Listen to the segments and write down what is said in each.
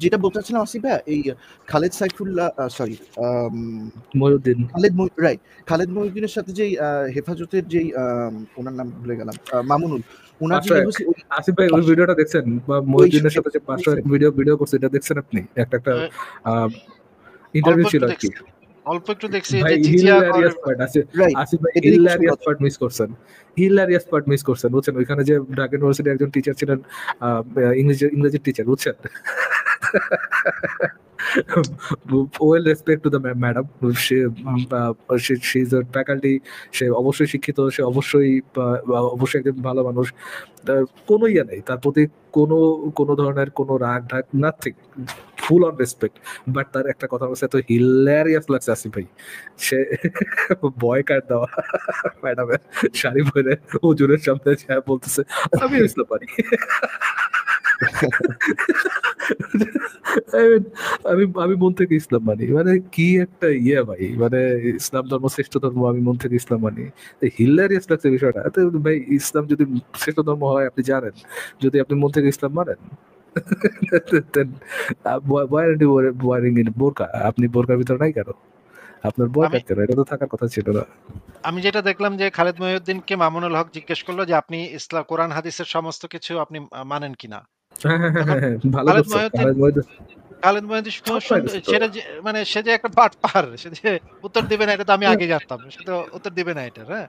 যেটা বলতে চাচ্ছিলাম আসিফ ভাইয়া, এই খালেদ সাইফুল্লাহ, সরি, মহিউদ্দিন, রাইট, খালেদ মহিউদ্দিনের সাথে যেই হেফাজতের যেই ওনার নাম ভুলে গেলাম, মামুনুল, ওনার যে ইয়ে হচ্ছে, আসিফ ভাই ওই ভিডিওটা দেখছেন? মহিউদ্দিনের সাথে যে 500 ভিডিও করছে, এটা দেখছেন আপনি? একটা ইন্টারভিউ ছিল আর কি। অল্প একটু দেখছি ভাই, যে জিজিয়া হিলারিয়াস পার্ট আছে আসিফ ভাই, হিলারিয়াস পার্ট মিস করছেন, হিলারিয়াস পার্ট মিস করছেন, বুঝছেন? ওইখানে যে ঢাকা ইউনিভার্সিটির একজন টিচার ছিলেন, ইংরেজির টিচার, বুঝছেন? Well respect to the madam, she is a faculty, সে অবশ্যই শিক্ষিত, সে অবশ্যই একজন ভালো মানুষ, কোনো ইয়ে নেই তার প্রতি, কোনো ধরনের কোনো রাগ ঢাক, nothing, full on respect. But তার একটা কথা বলছে তো হিলারিয়াস লাগছে আসিফ ভাই, সে ভয় কাট দেওয়া ম্যাডামের শাড়ি পরে হুজুরের সামনে বলতেছে আমি ইসলাম পারি। আমি মন থেকে ইসলাম মানি, মানে কি একটা ইয়ে ভাই, মানে ইসলাম ধর্ম শ্রেষ্ঠ ধর্ম, আমি মন থেকে ইসলাম মানি। হিলারিয়াস লাগছে বিষয়টা। ভাই, ইসলাম যদি শ্রেষ্ঠ ধর্ম হয়, আপনি জানেন, যদি আপনি মন থেকে ইসলাম মানেন, বোরকা, আপনি বোরকার ভিতরে নাই কেন? আপনার বয় কেন? এটা তো থাকার কথা ছিল না। আমি যেটা দেখলাম যে খালেদ মহিউদ্দিনকে মামুনুল হক জিজ্ঞেস করলো যে আপনি ইসলাম, কোরআন হাদিসের সমস্ত কিছু আপনি মানেন কিনা। খালেদ মহিউদ্দিন সেটা মানে সে যে একটা বাটপার, সে যে উত্তর দিবে না এটা তো আমি আগে জানতাম, সে তো উত্তর দিবে না এটা। হ্যাঁ,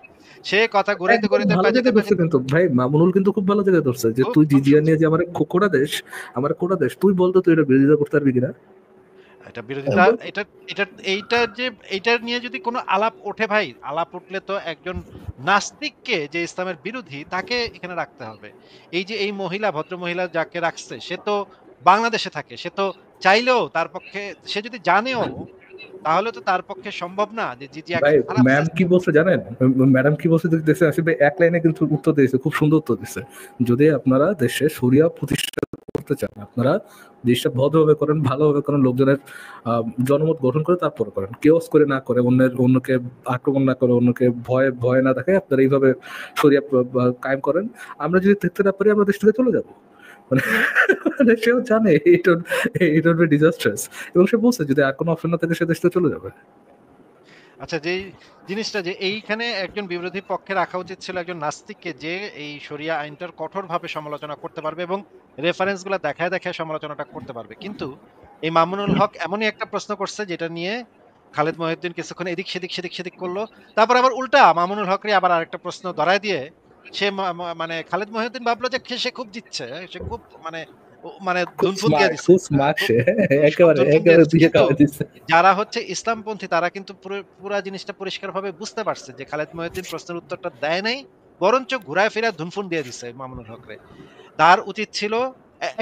সে কথা ঘুরাইতে ভালো জায়গায় ধরছে কিন্তু ভাই, মামুনুল কিন্তু খুব ভালো জায়গায় ধরছে যে তুই জিজিয়া নিয়ে যে আমার কোটা দেশ, তুই বলতো তুই এটা বিরোধিতা করতে পারবি কিনা? এটা বিরোধিতা, এইটার নিয়ে যদি কোনো আলাপ ওঠে ভাই, আলাপ উঠলে তো একজন নাস্তিককে, যে ইসলামের বিরোধী, তাকে এখানে রাখতে হবে। এই যে এই মহিলা, ভদ্র মহিলা যাকে রাখছে, সে তো বাংলাদেশে থাকে, সে তো চাইলেও তার পক্ষে, সে যদি জানেও, তাহলে তো তার পক্ষে সম্ভব না যে জিজিয়াকে খারাপ। ম্যাম কি বলছে জানেন? ম্যাডাম কি বলছে দেখছে আসিফ ভাই, এক লাইনে কিন্তু উত্তর দিয়েছে, খুব সুন্দর উত্তর দিচ্ছে। যদি আপনারা দেশে শরিয়া প্রতিষ্ঠা করতে চান, আপনারা দেশটা ভদ্রভাবে করেন, ভালোভাবে করেন, লোকজনের জনমত গঠন করে তারপর করেন, কেওস করে না করে, অন্যকে আক্রমণ না করে, অন্যকে ভয় না দেখে আপনারা এইভাবে শরিয়া কায়েম করেন। আমরা যদি দেখতে না পারি, আমরা দেশ থেকে চলে যাবো। মানে সেও জানে এটা ডিজাস্টার্স, এবং সে বলছে যদি আর কোনো অপশন না থাকে, সে দেশ থেকে চলে যাবে। আচ্ছা, যেই জিনিসটা যে এইখানে একজন বিরোধী পক্ষে রাখা উচিত ছিল একজন নাস্তিককে, যে এই শরিয়া আইনটার কঠোরভাবে সমালোচনা করতে পারবে এবং রেফারেন্সগুলো দেখায় দেখায় সমালোচনাটা করতে পারবে। কিন্তু এই মামুনুল হক এমনই একটা প্রশ্ন করছে যেটা নিয়ে খালেদ মহিউদ্দিন কিছুক্ষণ এদিক সেদিক করলো, তারপর আবার উল্টা মামুনুল হকরে আবার আরেকটা প্রশ্ন ধরায় দিয়ে সে মানে খালেদ মহিউদ্দিন ভাবলো যে সে খুব জিতছে, সে খুব মানে ধুনফুন দিয়ে দিচ্ছে। যারা হচ্ছে ইসলামপন্থী তারা কিন্তু পুরো জিনিসটা পরিষ্কারভাবে বুঝতে পারছে যে খালেদ মহিউদ্দিন প্রশ্নের উত্তরটা দেয় নাই, বরঞ্চ ঘুরায় ফিরা ধুনফুন দিয়ে দিচ্ছে মামুনুল হকরে। তার উচিত ছিল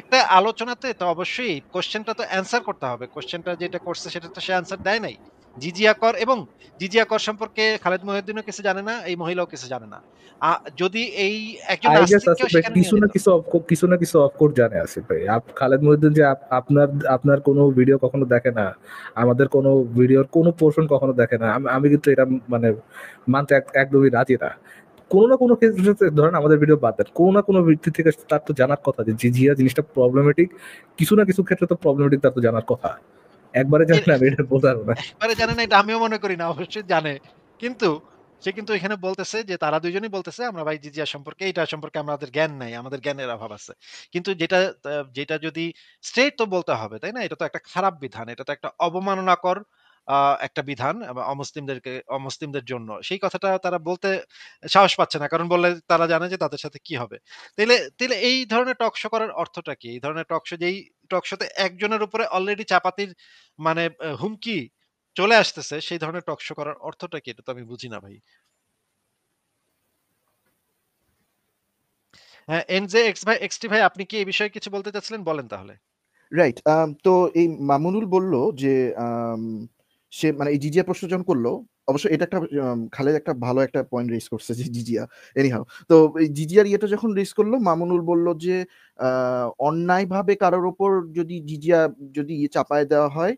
একটা আলোচনাতে তো অবশ্যই কোশ্চেনটা তো অ্যান্সার করতে হবে, কোশ্চেনটা যেটা করছে সেটা তো সে অ্যান্সার দেয় নাই। জিজিয়া কর, এবং জিজিয়া কর সম্পর্কে খালেদ মহিউদ্দিনও কিছু জানে না, এই মহিলাও কিছু জানে না। যদি এই একজন নাস্তিককেও সেখানে কিছু না কিছু অফকোর্স জানে আসিফ ভাই। খালেদ মহিউদ্দিন যে আপনার কোনো ভিডিও কখনো দেখে না, আমাদের কোনো ভিডিওর কোনো পোর্শন কখনো দেখে না, আমি কিন্তু এটা মানে মানতে একদমই রাজি না। কোনো না কোনো ক্ষেত্রে, ধরেন আমাদের ভিডিও বাদ দেন, কোনো না কোনো ব্যক্তি থেকে তার তো জানার কথা যে জিজিয়া জিনিসটা প্রবলেমেটিক, কিছু না কিছু ক্ষেত্রে তো প্রবলেমেটিক, তার তো জানার কথা। একবারে জানে না, আমি এটা বলতে পারবো না। একবারে জানে না এটা আমিও মনে করি না, অবশ্যই জানে। কিন্তু সে কিন্তু এখানে বলতেছে যে তারা দুইজনই বলতেছে আমরা ভাই জিজিয়া সম্পর্কে, এইটা সম্পর্কে আমাদের জ্ঞান নাই, আমাদের জ্ঞানের অভাব আছে। কিন্তু যেটা যদি স্ট্রেট তো বলতে হবে, তাই না? এটা তো একটা খারাপ বিধান, এটা তো একটা অবমাননাকর একটা বিধান অমুসলিমদের জন্য। সেই কথাটা তারা বলতে সাহস পাচ্ছে না, কারণ বললে তারা জানে যে তাদের সাথে কি হবে। তাইলে এই ধরনের টক শো করার অর্থটা কি? এই ধরনের টক শো, যেই টক শোতে একজনের উপরে অলরেডি চাপাতির মানে হুমকি চলে আসতেছে, সেই ধরনের টক শো করার অর্থটা কি? এটা তো আমি বুঝি না ভাই। হ্যাঁ, এনজে এক্সটি ভাই, আপনি কি এই বিষয়ে কিছু বলতে চাচ্ছিলেন? বলেন তাহলে। রাইট। তো এই মামুনুল বলল যে সে মানে এই জিজিয়া প্রশ্ন যখন করলো, অবশ্য এটা একটা খালেদ একটা ভালো একটা পয়েন্ট রেজ করছে যে জিজিয়া, এনিহাও। তো এই জিজিয়ার ইয়েটা যখন রেজ করলো, মামুনুল বলল যে অন্যায়ভাবে কারোর ওপর যদি জিজিয়া যদি চাপায় দেওয়া হয়,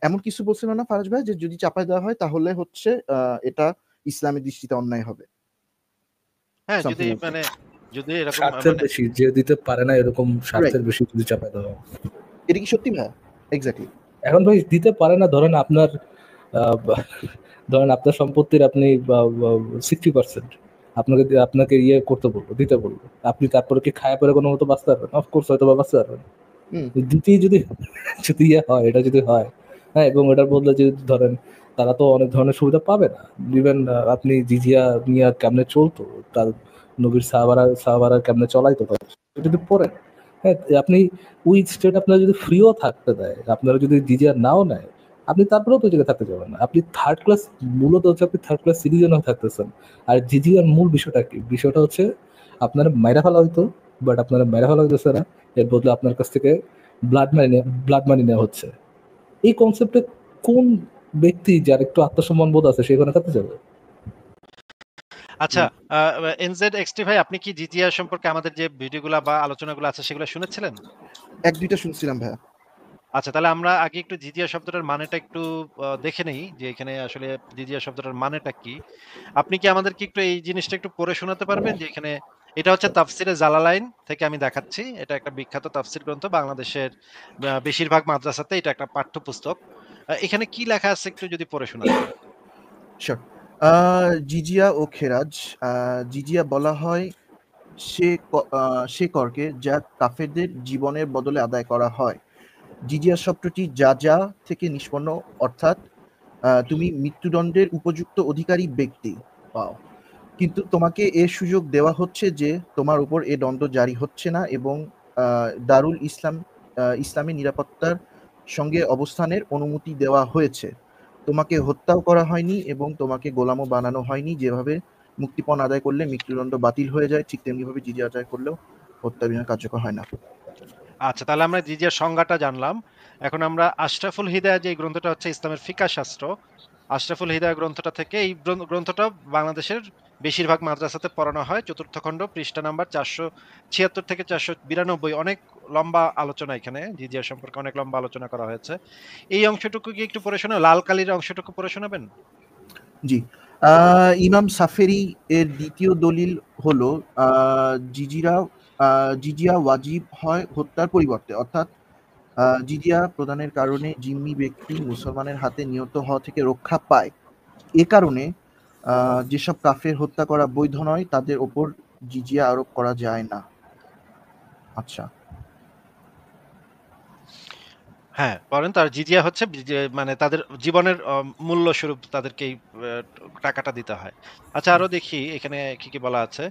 এমন কিছু বলছিল না ফারাজ ভাই, যে যদি চাপায় দেওয়া হয় তাহলে হচ্ছে এটা ইসলামের দৃষ্টিতে অন্যায় হবে। হ্যাঁ, যদি এরকম স্বার্থের বেশি যে দিতে পারে না, এরকম স্বার্থের বেশি যদি চাপায় দেওয়া। এটা কি সত্যি ভাইয়া? এক্স্যাক্টলি। এখন ভাই দিতে পারে না, ধরেন আপনার ধরেন আপনার সম্পত্তির আপনি 60%, আপনাকে ইয়ে করতে বলবো, দিতে বলবো, আপনি তারপরে কি খায় পরে কোনো মতো বাঁচতে পারবেন? অফকোর্স হয়তো বা বাঁচতে পারবেন। হুম। দিতেই যদি যদি ইয়ে হয়, এটা যদি হয়, হ্যাঁ, এবং এটার বদলে যদি ধরেন তারা তো অনেক ধরনের সুবিধা পাবে না। ইভেন আপনি জিজিয়া নিয়ে কেমনে চলতো, তার নবীর সাহাবারা কেমনে চলাইতো, এটা যদি পড়েন, হ্যাঁ, আপনি ওই স্টেট আপনার যদি ফ্রিও থাকতে দেয়, আপনারা যদি জিজিয়া নাও নেয়, আপনি তারপরেও তো জায়গায় থাকতে যাবেন না। আপনি থার্ড ক্লাস, মূলত হচ্ছে আপনি থার্ড ক্লাস সিটিজেন হয়ে থাকতেছেন। আর জিজিয়ার মূল বিষয়টা কি? বিষয়টা হচ্ছে আপনারা মাইরা ফেলা হইতো, বাট আপনারা মাইরা ফেলা হইতেছে না, এর বদলে আপনার কাছ থেকে ব্লাড মানি নেওয়া হচ্ছে। এই কনসেপ্টে কোন ব্যক্তি যার একটু আত্মসম্মান বোধ আছে সেখানে থাকতে যাবে? আচ্ছা, এনজেড ভাই, আপনি কি জিজিয়া সম্পর্কে আমাদের যে ভিডিওগুলা বা আলোচনাগুলো আছে সেগুলো শুনেছিলেন? ১-২ টা শুনছিলাম ভাইয়া। আচ্ছা, তাহলে আমরা আগে একটু জিজিয়া শব্দটার মানেটা একটু দেখে নেই যে এখানে আসলে জিজিয়া শব্দটার মানেটা কি? আপনি কি আমাদেরকে একটু এই জিনিসটা একটু পড়ে শোনাতে পারবেন? যে এখানে এটা হচ্ছে তাফসিরে জালালাইন থেকে আমি দেখাচ্ছি। এটা একটা বিখ্যাত তাফসির গ্রন্থ। বাংলাদেশের বেশিরভাগ মাদ্রাসাতে এটা একটা পাঠ্যপুস্তক। এখানে কি লেখা আছে একটু যদি পড়ে শোনাতেন। শিওর। জিজিয়া ও খেরাজ। জিজিয়া বলা হয় সে করকে যা কাফেরদের জীবনের বদলে আদায় করা হয়। জিজিয়া শব্দটি যাজা থেকে নিষ্পন্ন, অর্থাৎ তুমি মৃত্যুদণ্ডের উপযুক্ত অধিকারী ব্যক্তি। ওয়াও! কিন্তু তোমাকে এ সুযোগ দেওয়া হচ্ছে যে তোমার উপর এ দণ্ড জারি হচ্ছে না এবং দারুল ইসলামের নিরাপত্তার সঙ্গে অবস্থানের অনুমতি দেওয়া হয়েছে। তোমাকে হত্যাও করা হয়নি এবং তোমাকে গোলামও বানানো হয়নি। যেভাবে মুক্তিপণ আদায় করলে মৃত্যুদণ্ড বাতিল হয়ে যায়, ঠিক তেমনিভাবে জিজিয়া আদায় করলেও হত্যা বিধান কার্যকর হয় না। আচ্ছা, তাহলে আমরা জিজিয়ার সংজ্ঞাটা জানলাম। এখন আমরা আশরাফুল হিদায়া, যে গ্রন্থটা হচ্ছে ইসলামের ফিকহ শাস্ত্র, আশরাফুল হিদায়া গ্রন্থটা থেকে এই গ্রন্থটা বাংলাদেশের বেশিরভাগ মাদ্রাসাতে পড়ানো হয়। চতুর্থ খণ্ড, পৃষ্ঠা নাম্বার 476 থেকে 492। অনেক লম্বা আলোচনা এখানে, জিজিয়া সম্পর্কে অনেক লম্বা আলোচনা করা হয়েছে। এই অংশটুকু কি একটু পড়ে শোনাবেন? লাল কালির অংশটুকু পড়ে শোনাবেন? জি। ইমাম সাফেরি এর দ্বিতীয় দলিল হলো জিজিরা জিজিয়া ওয়াজিব হয় হত্যার পরিবর্তে, অর্থাৎ জিজিয়া প্রদানের কারণে জিম্মি ব্যক্তি মুসলমানের হাতে নিহত হওয়া থেকে রক্ষা পায়। এ কারণে যেসব কাফের হত্যা করা বৈধ নয় তাদের ওপর জিজিয়া আরোপ করা যায় না। আচ্ছা। হ্যাঁ, বলেন। তার জিজিয়া হচ্ছে মানে তাদের জীবনের মূল্য স্বরূপ তাদেরকে এই টাকাটা দিতে হয়। আচ্ছা, আরো দেখি এখানে কি, কি বলা আছে।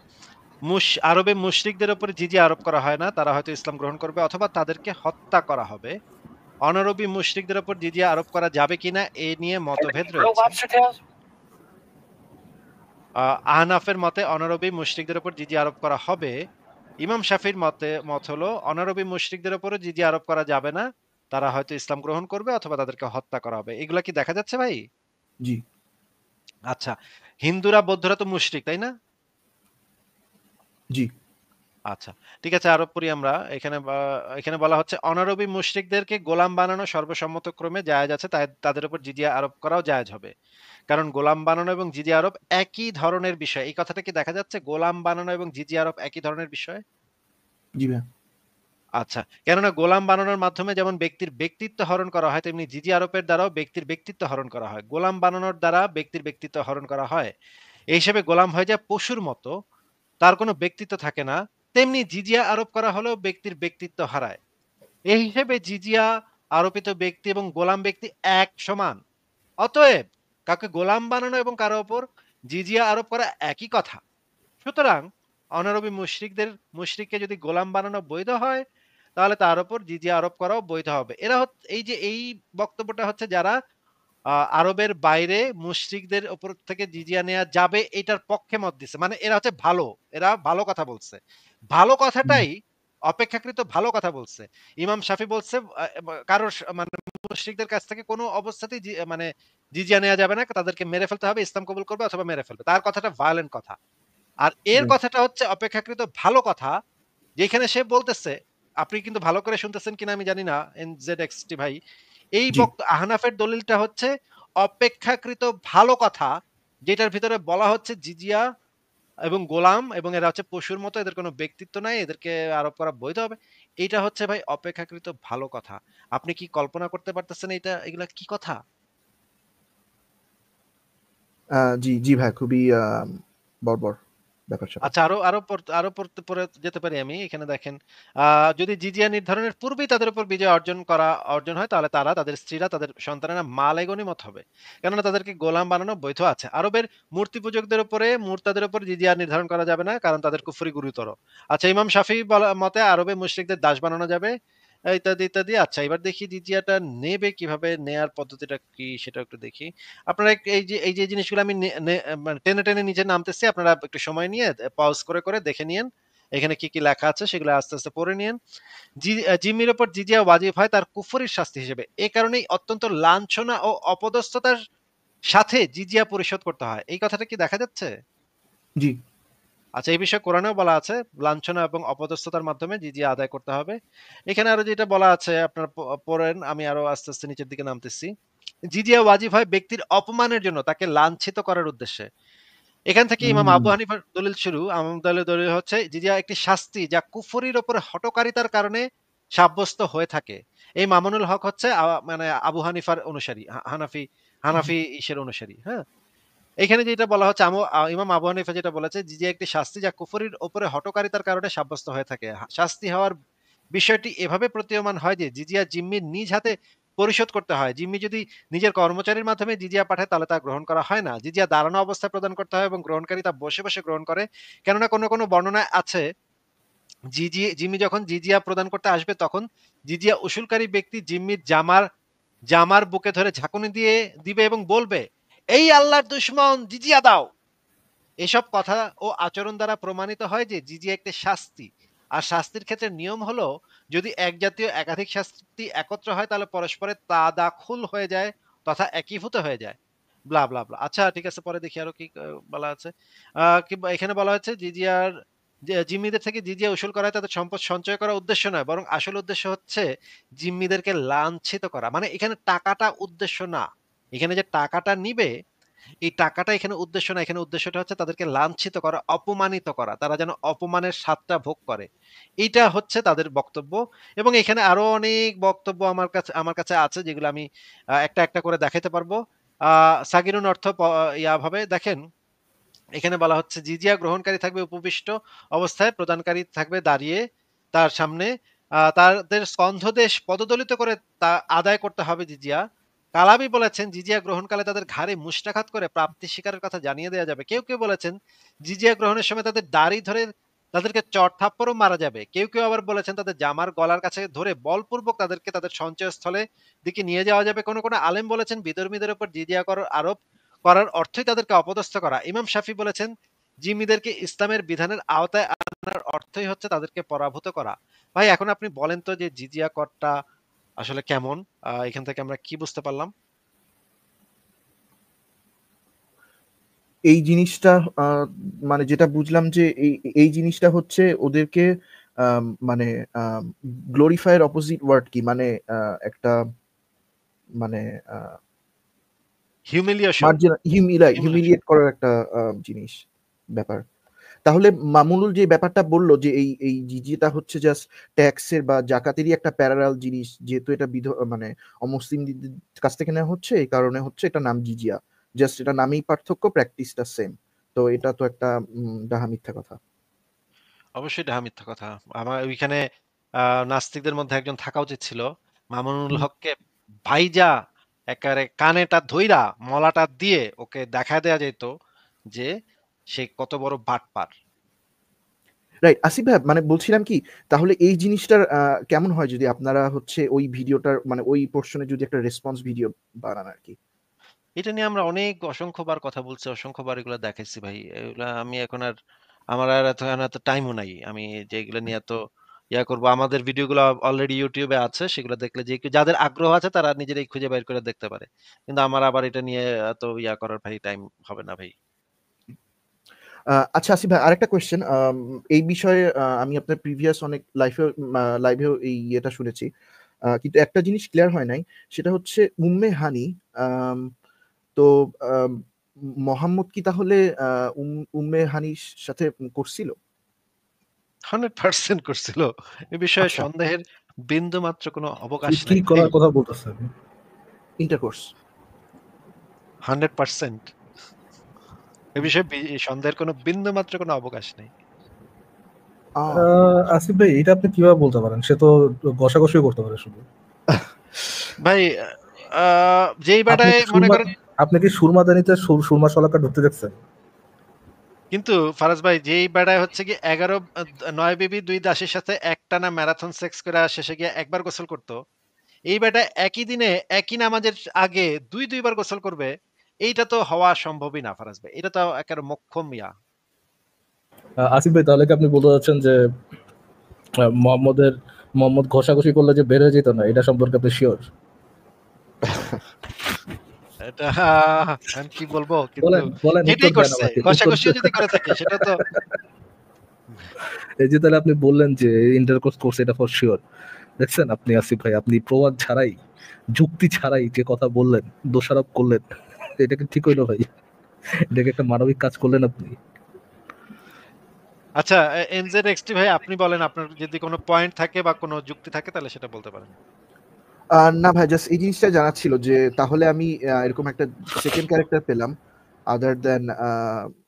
আরবে মুশরিকদের উপরে জিজিয়া আরোপ করা হয় না। তারা হয়তো ইসলাম গ্রহণ করবে অথবা তাদেরকে হত্যা করা হবে। অনারবি মুশরিকদের উপর জিজিয়া আরোপ করা যাবে কিনা এ নিয়ে মতভেদ রয়েছে। আহনাফের মতে অনারবি মুশরিকদের উপর জিজিয়া আরোপ করা হবে। ইমাম শাফির মত হলো অনারবি মুশরিকদের উপরও জিজিয়া আরোপ করা যাবে না। তারা হয়তো ইসলাম গ্রহণ করবে অথবা তাদেরকে হত্যা করা হবে। এগুলা কি দেখা যাচ্ছে ভাই? জি, আচ্ছা, হিন্দুরা বৌদ্ধরা তো মুশরিক, তাই না? জি। আচ্ছা, ঠিক আছে, আরোপ করি আমরা। এখানে বলা হচ্ছে অনারবি মুশরিকদেরকে গোলাম বানানো সর্বসম্মতক্রমে জায়েজ আছে। তাদের উপর জিজিয়া আরোপ করাও জায়েজ হবে। কারণ গোলাম বানানো এবং জিজিয়া আরোপ একই ধরনের বিষয়। এই কথাটা কি দেখা যাচ্ছে? গোলাম বানানো এবং জিজিয়া আরোপ একই ধরনের বিষয়। জি ভাইয়া। আচ্ছা, কেননা গোলাম বানানোর মাধ্যমে যেমন ব্যক্তির ব্যক্তিত্ব হরণ করা হয়, তেমনি জিজিয়া আরোপের দ্বারাও ব্যক্তির ব্যক্তিত্ব হরণ করা হয়। গোলাম বানানোর দ্বারা ব্যক্তির ব্যক্তিত্ব হরণ করা হয়। এই হিসেবে গোলাম হয়ে যায় পশুর মতো, তার কোনো ব্যক্তিত্ব থাকে না। তেমনি জিজিয়া আরোপ করা হলেও ব্যক্তির ব্যক্তিত্ব হারায়। এই হিসেবে জিজিয়া আরোপিত ব্যক্তি এবং গোলাম ব্যক্তি এক সমান। অতএব কাউকে গোলাম বানানো এবং কারো ওপর জিজিয়া আরোপ করা একই কথা। সুতরাং অনারবি মুশরিককে যদি গোলাম বানানো বৈধ হয়, তাহলে তার উপর জিজিয়া আরোপ করাও বৈধ হবে। এই যে এই বক্তব্যটা হচ্ছে যারা আরবের বাইরে মুশরিকদের উপর থেকে জিজিয়া নেওয়া যাবে এটার পক্ষে মত দিছে। মানে এরা হচ্ছে ভালো, এরা ভালো কথা বলছে। ভালো হুম, কথাটাই অপেক্ষাকৃত ভালো কথা বলছে। ইমাম শাফি বলছে কারো মানে মুশরিকদের কাছ থেকে কোনো অবস্থাতেই মানে জিজিয়া নেওয়া যাবে না। তাদেরকে মেরে ফেলতে হবে, ইসলাম কবুল করবে অথবা মেরে ফেলবে। তার কথাটা ভায়োলেন্ট কথা। আর এর জি, কথাটা হচ্ছে অপেক্ষাকৃত ভালো কথা, যেখানে সে বলতেছে, আপনি কিন্তু ভালো করে শুনতেছেন কিনা আমি জানি না এনজেডএক্সটি ভাই। এই জি। আহনাফের দলিলটা হচ্ছে অপেক্ষাকৃত ভালো কথা, যেটার ভিতরে বলা হচ্ছে জিজিয়া এবং গোলাম এবং এরা হচ্ছে পশুর মতো, এদের কোনো ব্যক্তিত্ব নাই, এদেরকে আরোপ করা বৈধ হবে। এইটা হচ্ছে ভাই অপেক্ষাকৃত ভালো কথা। আপনি কি কল্পনা করতে পারতেছেন এগুলা কি কথা? জি, জি ভাই খুবই বর্বর ব্যাপার-স্যাপার। আচ্ছা, আরো পড়তে পড়ে যেতে পারি আমি। এখানে দেখেন, আ যদি জিজিয়া নির্ধারণের পূর্বেই তাদের উপর বিজয় অর্জন হয়, তাহলে তারা, তাদের স্ত্রীরা, তাদের সন্তানেরা মালে গনিমত হবে। কেননা তাদেরকে গোলাম বানানো বৈধ আছে। আরবের মূর্তি পূজকদের উপরে, মুরতাদের উপর জিজিয়া নির্ধারণ করা যাবে না, কারণ তাদের কুফরি গুরুতর। আচ্ছা, ইমাম শাফিঈ মতে আরবে মুশরিকদের দাস বানানো যাবে, ইত্যাদি, ইত্যাদি। আচ্ছা, এবার দেখি জিজিয়াটা নেবে কিভাবে, নেয়ার পদ্ধতিটা কি সেটা একটু দেখি। আপনারা এই যে জিনিসগুলো আমি মানে টেনে, টেনে নিচে নামতেছি। আপনারা একটু সময় নিয়ে পজ করে, করে দেখে নিয়েন। এখানে কি, কি লেখা আছে সেগুলো আস্তে, আস্তে পড়ে নিয়েন। জিম্মির উপর জিজিয়া ওয়াজিব হয় তার কুফরির শাস্তি হিসেবে। এ কারণেই অত্যন্ত লাঞ্ছনা ও অপদস্থতার সাথে জিজিয়া পরিশোধ করতে হয়। এই কথাটা কি দেখা যাচ্ছে? জি। আচ্ছা, এই বিষয়ে কোরআনেও বলা আছে লাঞ্ছনা এবং অপদস্থতার মাধ্যমে জিজিয়া আদায় করতে হবে। এখানে আরো যেটা বলা আছে আপনারা পড়েন, আমি আরো আস্তে, আস্তে নিচের দিকে নামতেছি। জিজিয়া ওয়াজিব হয় ব্যক্তির অপমানের জন্য, তাকে লাঞ্ছিত করার উদ্দেশ্যে। এখান থেকে ইমাম হুম। আবু হানিফার দলিল শুরু। আমাদের দলিল হচ্ছে জিজিয়া একটি শাস্তি যা কুফরির উপরে হঠকারিতার কারণে সাব্যস্ত হয়ে থাকে। এই মামুনুল হক হচ্ছে মানে আবু হানিফার অনুসারী, হানাফি ইসের অনুসারী। হ্যাঁ? এখানে যেটা বলা হচ্ছে ইমাম আবু হানিফা যেটা বলেছে, জিজিয়া একটি শাস্তি যা কুফরির উপরে হঠকারিতার কারণে সাব্যস্ত হয়ে থাকে। শাস্তি হওয়ার বিষয়টি এভাবে প্রতীয়মান হয় যে জিজিয়া জিম্মির নিজ হাতে পরিশোধ করতে হয়। জিম্মি যদি নিজের কর্মচারীর মাধ্যমে জিজিয়া পাঠায় তাহলে তা গ্রহণ করা হয় না। জিজিয়া দাঁড়ানো অবস্থায় প্রদান করতে হয় এবং গ্রহণকারী তা বসে, বসে গ্রহণ করে। কেননা কোনো বর্ণনায় আছে জিম্মি যখন জিজিয়া প্রদান করতে আসবে তখন জিজিয়া উসুলকারী ব্যক্তি জিম্মির জামার বুকে ধরে ঝাঁকুনি দিবে এবং বলবে, "এই আল্লাহর দুশমন জিজিয়া দাও।" এসব কথা ও আচরণ দ্বারা প্রমাণিত হয় যে জিজিয়া একটি শাস্তি। আর শাস্তির ক্ষেত্রে নিয়ম হলো, যদি এক জাতীয় একাধিক শাস্তি একত্র হয় তাহলে পরস্পরের তাদাখুল হয়ে যায় তথা একীভূত হয়ে যায়। ব্লা ব্লা ব্লা। আচ্ছা, ঠিক আছে, পরে দেখি আরো কি বলা আছে। কিংবা এখানে বলা হচ্ছে জিম্মিদের থেকে জিজিয়া উসুল করা হয় তাদের সম্পদ সঞ্চয় করার উদ্দেশ্য নয়, বরং আসল উদ্দেশ্য হচ্ছে জিম্মিদেরকে লাঞ্ছিত করা। মানে এখানে টাকাটা উদ্দেশ্য না। এখানে যে টাকাটা নিবে, এই টাকাটা এখানে উদ্দেশ্য না। এখানে উদ্দেশ্যটা হচ্ছে তাদেরকে লাঞ্ছিত করা, অপমানিত করা। তারা যেন অপমানের স্বাদটা ভোগ করে। এইটা হচ্ছে তাদের বক্তব্য। এবং এখানে আরো অনেক বক্তব্য আমার কাছে আছে, যেগুলো আমি একটা, একটা করে দেখাইতে পারবো। আ সাগিরুন অর্থ ভাবে দেখেন, এখানে বলা হচ্ছে জিজিয়া গ্রহণকারী থাকবে উপবিষ্ট অবস্থায়, প্রদানকারী থাকবে দাঁড়িয়ে তার সামনে। তাদের স্কন্ধদেশ পদদলিত করে তা আদায় করতে হবে জিজিয়া। কালাবি বলেছেন জিজিয়া গ্রহণকালে তাদের ঘাড়ে মুষ্টাঘাত করে প্রাপ্তি স্বীকারের কথা জানিয়ে দেওয়া যাবে। কেউ বলেছেন জিজিয়া গ্রহণের সময় তাদের দাড়ি ধরে তাদেরকে চড়-থাপ্পড়ও মারা যাবে। কেউ আবার বলেছেন তাদের জামার গলার কাছে ধরে বলপূর্বক তাদেরকে তাদের সঞ্চয়স্থলে দিকে নিয়ে যাওয়া যাবে। কোনো আলেম বলেছেন বিধর্মীদের উপর জিজিয়া কর আরোপ করার অর্থই তাদেরকে অপদস্থ করা। ইমাম শাফি বলেছেন জিম্মিদেরকে ইসলামের বিধানের আওতায় আনার অর্থই হচ্ছে তাদেরকে পরাভূত করা। ভাই, এখন আপনি বলেন তো যে জিজিয়া করটা আসলে কেমন? এখান থেকে আমরা কি বুঝতে পারলাম? এই জিনিসটা আ মানে যেটা বুঝলাম যে এই জিনিসটা হচ্ছে ওদেরকে মানে আম গ্লোরিফাই এর অপোজিট ওয়ার্ড কি? মানে আ একটা মানে আ হিউমিলিয়েশন, মার্জিনা হিউমিলিয়েশন। হিউমিলিয়েট করার একটা জিনিস, ব্যাপার। তাহলে মামুনুল যে ব্যাপারটা বলল যে এই জিজিটা হচ্ছে জাস্ট ট্যাক্সের বা জাকাতেরই একটা প্যারালাল জিনিস। যেহেতু এটা মানে অমুসলিমদের কাছ থেকে নেওয়া হচ্ছে, এই কারণে হচ্ছে এটার নাম জিজিয়া। জাস্ট এটা নামেই পার্থক্য, প্র্যাকটিসটা সেম। তো এটা তো একটা ডাহা মিথ্যা কথা। অবশ্যই ডাহা মিথ্যা কথা। আমার ওইখানে আ নাস্তিকদের মধ্যে একজন থাকা উচিত ছিল। মামুনুল হুম। হককে ভাইজা একেবারে কানেটা ধইরা মলাটা দিয়ে ওকে দেখায় দেয়া যেত যে সে কত বড় বাটপার। রাইট। আসিফ ভাইয়া মানে বলছিলাম কি, তাহলে এই জিনিসটার কেমন হয় যদি আপনারা হচ্ছে ওই ভিডিওটার মানে ওই পোরশন এ যদি একটা রেসপন্স ভিডিও বানান আরকি? এটা নিয়ে আমরা অসংখ্যবার কথা বলছি, অসংখ্যবার এগুলা দেখাইছি ভাই। এগুলা আমি এখন আর আমার আর এত টাইমও নাই। আমি যে এগুলা নিয়ে এত করব। আমাদের ভিডিওগুলো অলরেডি YouTube এ আছে। সেগুলো দেখলে যাদের আগ্রহ আছে তারা নিজেরাই খুঁজে বের করে দেখতে পারে। কিন্তু আমার আবার এটা নিয়ে এত করার ভাই টাইম হবে না ভাই। আচ্ছা আসিফ ভাই আরেকটা কোয়েশ্চেন। এই বিষয়ে আমি আপনার প্রিভিয়াস অনেক লাইভেও এই ইয়েটা শুনেছি। কিন্তু একটা জিনিস ক্লিয়ার হয় নাই। সেটা হচ্ছে উম্মে হানি। আম তো আম মোহাম্মদ কি তাহলে উম্মে হানির সাথে করছিল? 100% করছিল। এ বিষয়ে আচ্ছা, সন্দেহের বিন্দুমাত্র কোনো কি অবকাশ কি নাই ভাই। করার কথা বলতেছেন? ইন্টারকোর্স। 100% এ বিষয়ে সন্দেহের কোনো বিন্দুমাত্র কোনো অবকাশ নেই। আসিফ ভাই এটা আপনি কিভাবে বলতে পারেন? সে তো ঘষাঘষিও করতে পারে শুধু। ভাই আ যেই আপনি বেটায় কি মনে সুরমা করেন আপনি কি সুরমাদানিতে সুরমা শলাকা ঢুকতে দেখছেন? কিন্তু ফারাজ ভাই যেই বেড়ায় হচ্ছে গিয়ে ১১ ৯ বিবি ২ দাসীর সাথে একটানা ম্যারাথন সেক্স করে শেষে গিয়ে একবার গোসল করত। এই বেটা একই দিনে একই নামাজের আগে ২ বার গোসল করবে। এইটা তো হওয়া সম্ভবই না ফারাজ ভাই। এটা তো একেবারে মোক্ষম ইয়া। আসিফ ভাই তাহলে কি আপনি বলতে চাচ্ছেন যে মোহাম্মদ ঘষাঘষি করলে যে বের হয়ে যেত না এটা সম্পর্কে আপনি শিওর? এটা এখন কি বলবো? কিন্তু বলেন, বলেন উত্তর যেটাই দেন করছে, আমাকে। উত্তর ঘষাঘষিও যদি করে থাকে সেটা তো এই যে তাহলে আপনি বললেন যে ইন্টারকোর্স করছে এটা ফর শিওর। দেখছেন আপনি আসিফ ভাই আপনি প্রমাণ ছাড়াই যুক্তি ছাড়াই যে কথা বললেন, দোষারোপ করলেন, এটা কি ঠিক হইলো ভাই? এটা কি একটা মানবিক কাজ করলেন আপনি? আচ্ছা NZXT ভাই আপনি বলেন আপনার যদি কোনো পয়েন্ট থাকে বা কোনো যুক্তি থাকে তাহলে সেটা বলতে পারেন। না ভাই জাস্ট এই জিনিসটা জানার ছিল যে তাহলে আমি এরকম একটা সেকেন্ড ক্যারেক্টার পেলাম আদার দ্যান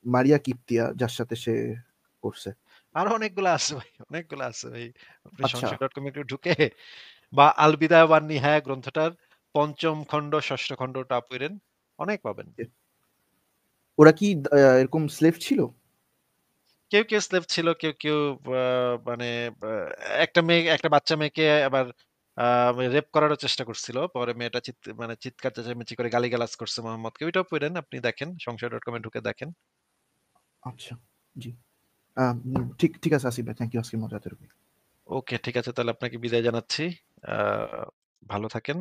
মারিয়া কিপ্তিয়া যার সাথে সে করছে। আরো অনেকগুলা আছে ভাই, অনেকগুলা আছে ভাই। আপনি আচ্ছা, সংশয়.com একটু ঢুকে বা আল বিদায়া ওয়ান নিহায়া গ্রন্থটার ৫ম খণ্ড, ৬ষ্ঠ খণ্ডটা পইড়েন। অনেক পাবেন। ওরা কি এরকম স্লেভ ছিল? কেউ স্লেভ ছিল, কেউ আ মানে আ একটা বাচ্চা মেয়েকে আবার আ রেপ করারও চেষ্টা করছিল। পরে মেয়েটা মানে চিৎকার চেঁচামেচি করে গালিগালাজ করছে মোহাম্মদকে। ওইটাও পইড়েন, আপনি দেখেন। সংশয়.com এ ঢুকে দেখেন। আচ্ছা, জি। ঠিক ঠিক আছে আসিফ ভাই। থ্যাংক ইউ আজকে মজার। ওকে, ঠিক আছে তাহলে আপনাকে বিদায় জানাচ্ছি। আ ভালো থাকেন।